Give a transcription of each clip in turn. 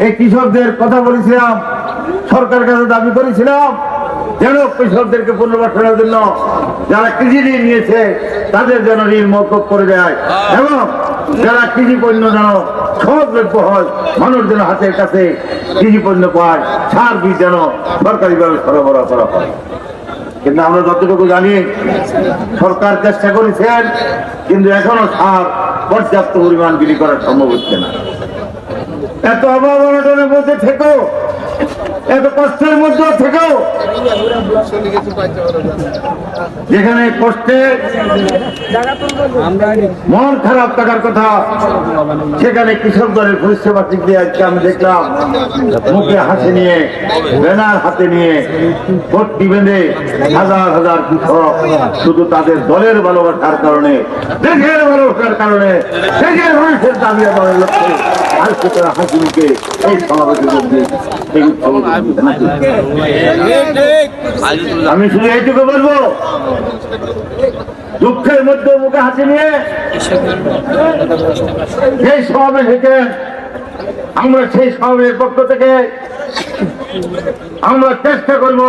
এই কৃষকদের কথা বলেছিলাম, সরকারের কাছে দাবি করেছিলাম যেন কৃষকদেরকে পুনর্বাসনের জন্য যারা কৃষি ঋণ নিয়েছে তাদের যেন ঋণ মওকুফ করে দেয় এবং যারা কৃষি পণ্য যেন সহজলভ্য হয়, মানুষ যেন হাতের কাছে কৃষি পণ্য পায়, সার বীজ যেন সরকারিভাবে সরবরাহ করা হয়। কিন্তু আমরা যতটুকু জানি সরকার চেষ্টা করেছেন, কিন্তু এখনো সার পর্যাপ্ত পরিমাণ বিলি করা সম্ভব হচ্ছে না। এত অভাব অনটনের মধ্যে থেকেও, এত কষ্টের মধ্যে থেকেও, যেখানে কষ্টে মন খারাপ থাকার কথা, সেখানে কৃষক দলের পরিষেবা দিকে আজকে আমি দেখলাম মুখে হাসি নিয়ে, ব্যানার হাতে নিয়ে, ভর্তি বেঁধে হাজার হাজার কৃষক শুধু তাদের দলের ভালোবাসার কারণে, দেশের ভালোবাসার কারণে, দেশের মানুষের দাবি আদায়ের লক্ষ্যে আজকে তারা হাসি মুখে এই সমাবেশের মধ্যে আমি শুধু এইটুকু বলবো, দুঃখের মধ্যে মুখে হাসি নিয়ে সেই সমাবেশ থেকে আমরা সেই সমাবেশের পক্ষ থেকে আমরা চেষ্টা করবো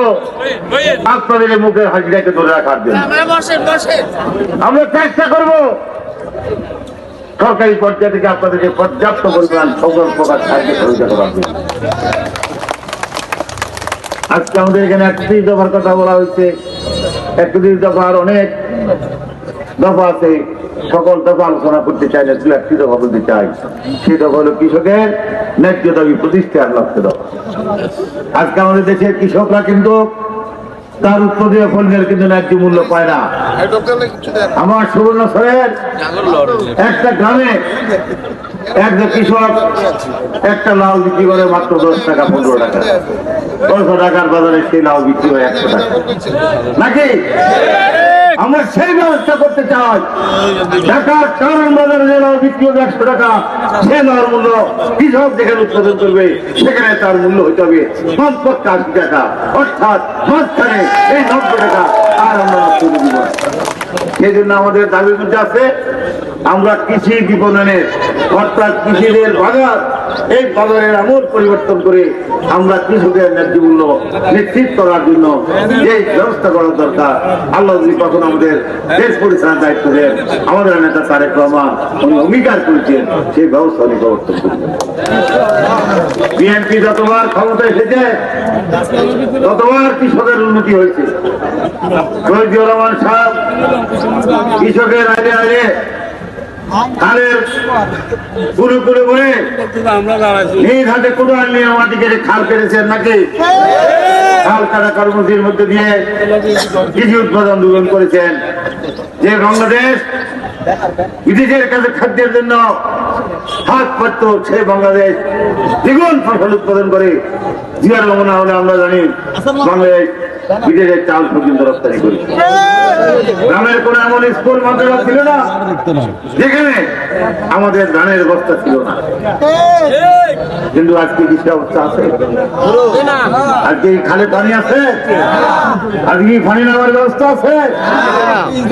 আপনাদের মুখের হাসিটাকে ধরে রাখার জন্য। আমরা চেষ্টা করবো সরকারি পর্যায়ে থেকে আপনাদেরকে পর্যাপ্ত পরিমাণ সকল প্রকার সাহায্য সহযোগিতা করার জন্য। আজকে আমাদের এখানে 31 দফার কথা বলা হয়েছে। 31 দফার অনেক দফা আছে, সকল দফা আলোচনা করতে চাই না, শুধু একটি দফা বলতে চাই। সেই দফা হলো কৃষকের ন্যায্য দাবি প্রতিষ্ঠার লক্ষ্যে দফা। আজকে আমাদের দেশের কৃষকরা কিন্তু তার উৎপাদিত পণ্যের কিন্তু ন্যায্য মূল্য পায় না। আমার সুবর্ণচরের একটা গ্রামে একটা কৃষক একটা লাউ বিক্রি করে মাত্র 10 টাকা 15 টাকা, 100 টাকার বাজারে সেই লাউ বিক্রি হয় 100 টাকা নাকি? আমরা সেই ব্যবস্থা করতে চাই, ঢাকার কারণ বাজারে যে লাউ বিক্রি হবে 100 টাকা, সে লাউর মূল্য কৃষক যেখানে উৎপাদন করবে সেখানে তার মূল্য হইতে হবে 80 টাকা, অর্থাৎ মাঝখানে এই 90 টাকা আর আমরা তুলে দিব। সেই জন্য আমাদের দাবির মধ্যে আছে আমরা কৃষি বিপণনের অর্থাৎ কৃষিদের বাজার, এই বাজারের আমূল পরিবর্তন করে আমরা কৃষকের ন্যায্য মূল্য নিশ্চিত করার জন্য যে ব্যবস্থা করা দরকার, আল্লাহ যদি কখন আমাদের দেশ পরিচালনার দায়িত্ব দেন, আমাদের নেতা তারেক রহমান উনি অঙ্গীকার করেছেন সেই ব্যবস্থা উনি প্রবর্তন করবেন। বিএনপি যতবার ক্ষমতা এসেছে ততবার কৃষকের উন্নতি হয়েছে। শহীদুর রহমান সাহেব কৃষকের আগে আগে খালের পুরো করে বলে নিজ হাতে কোদাল নিয়ে মাটি কেটে খাল কেটেছেন নাকি? খাল কাটা কর্মসূচির মধ্যে দিয়ে কৃষি উৎপাদন দুগুণ করেছেন। যে বাংলাদেশ বিদেশের কাছে খাদ্যের জন্য হাত পাতত, সে বাংলাদেশ দ্বিগুণ ফসল উৎপাদন করে। জিয়ার রমনা হলে আমরা জানি বাংলাদেশ বিদেশের চাল পর্যন্ত রপ্তানি করি। গ্রামের কোন এমন স্কুল মাদ্রাসা ছিল না যেখানে আমাদের ধানের বস্তা ছিল না, কিন্তু আজকে কি অবস্থা আছে? আজকে খালে পানি আছে? আজকে পানি নেওয়ার ব্যবস্থা আছে?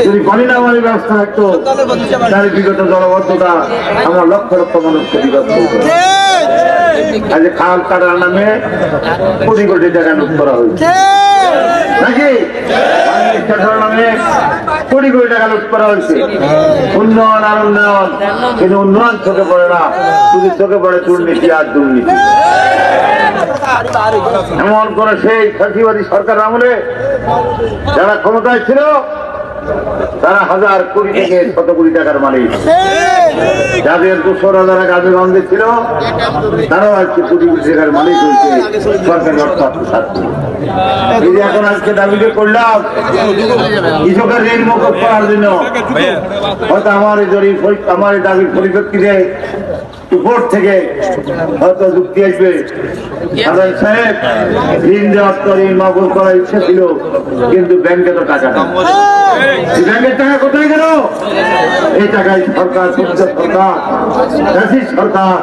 যদি পানি নেওয়ার ব্যবস্থা থাকতো তাহলে বিগত জলবদ্ধতা আমরা লক্ষ লক্ষ মানুষকে বিগত আজ খাল কাটার নামে কোটি কোটি টাকা লুট করা হয়েছে নাকি? নামে কোটি কোটি টাকা লুট করা হয়েছে। উন্নয়ন আর উন্নয়ন, কিন্তু উন্নয়ন চোখে পড়ে না, শুধু চোখে পড়ে দুর্নীতি আর দুর্নীতি। এমন করে সেই ফ্যাসিবাদী সরকার আমলে যারা ক্ষমতায় ছিল তারা হাজার কোটি থেকে শত কোটি টাকার মালিক, যাদের 200 হাজার কাজে বন্ধে ছিল তারাও আজকে কোটি কোটি টাকার মালিক হয়েছে সরকারি অর্থ আত্মসাৎ। এখন আজকে দাবিটা করলাম কৃষকের ঋণ মকুব করার জন্য, হয়তো আমার এই দাবির পরিপ্রেক্ষিতে উপর থেকে হয়তো যুক্তি আসবে, সাহেব ঋণ দেওয়ার তো ঋণ মকুব করার ইচ্ছা ছিল, কিন্তু ব্যাংকে তো টাকা নেই। ব্যাংকের টাকা কোথায় গেল? এই টাকায় সরকার, সরকার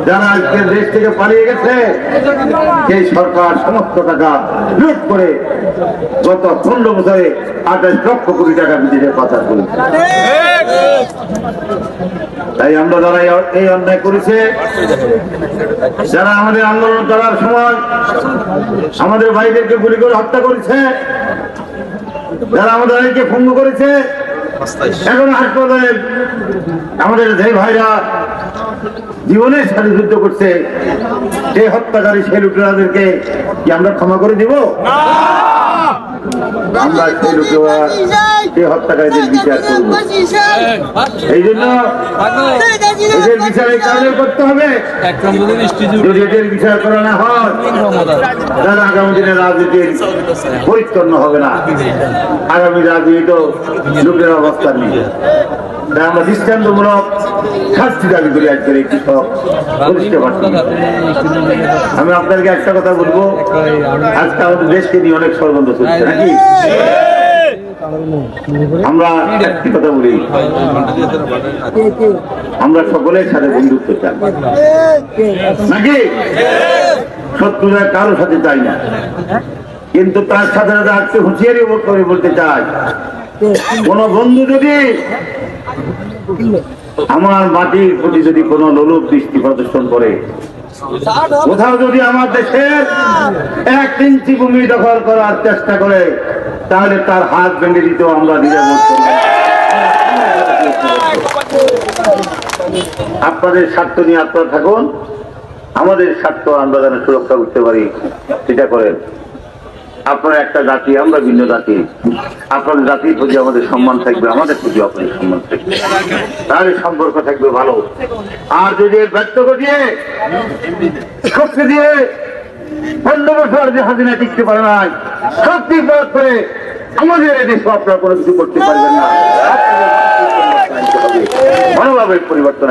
যারা আজকের দেশ থেকে পালিয়ে গেছে সেই সরকার সমস্ত টাকা লুট করে গত 15 বছরে 28 লক্ষ কোটি টাকা বিদেশে পাচার করেছে। তাই আমরা যারা এই অন্যায় করেছে, যারা আমাদের আন্দোলন করার সময় আমাদের ভাইদেরকে গুলি করে হত্যা করেছে, যারা আমাদের ভাইকে ভঙ্গ করেছে, এখন হাসপাতালে আমাদের যে ভাইরা জীবনের সাথে যুদ্ধ করছে, সেই হত্যাকারী সেই লুটেরাদেরকে কি আমরা ক্ষমা করে দিব? আমরা সেই লুটেরা সেই হত্যাকারীদের বিচার করব। এই জন্য এদের বিচার এই কারণে করতে হবে, যদি এদের বিচার করা না হয় তাহলে আগামী দিনে রাজনীতির পরিচ্ছন্ন হবে না, আগামী রাজনীতি তো লোকের অবস্থা নেই। তাই আমরা দৃষ্টান্তমূলক শাস্তি দাবি করি আজকের এই কৃষক প্রতিষ্ঠা পাচ্ছি। আমি আপনাদেরকে একটা কথা বলবো, আজকে আমাদের দেশকে নিয়ে অনেক ষড়যন্ত্র চলছে নাকি? আমরা একটি কথা বলি, আমরা সকলের সাথে বন্ধুত্ব চাই নাকি? শত্রুরা কারোর সাথে চাই না, কিন্তু তার সাথে সাথে আজকে হুঁশিয়ারি করে বলতে চাই, কোন বন্ধু যদি আমার মাটির প্রতি যদি কোন লোলুপ দৃষ্টি প্রদর্শন করে, কোথাও যদি আমার দেশের 1 ইঞ্চি ভূমি দখল করার চেষ্টা করে, তাহলে তার হাত ভেঙে দিতেও আমরা দ্বিধাবোধ করি। আপনাদের স্বার্থ নিয়ে আপনারা থাকুন, আমাদের স্বার্থ আমরা যেন সুরক্ষা করতে পারি সেটা করেন। আপনারা একটা জাতি, আমরা ভিন্ন জাতি, আপনাদের জাতির প্রতি আমাদের সম্মান থাকবে, আমাদের প্রতি আপনাদের সম্মান থাকবে, তাহলে সম্পর্ক থাকবে ভালো। আর যদি ব্যর্থ ঘটিয়ে শক্তি দিয়ে 15 বছর যে হাসিনা টিকতে পারে নাই, শক্তি প্রয়োগ করে আমাদের এদেশে আপনারা কোনো কিছু করতে পারবেন না। মনোভাবের পরিবর্তন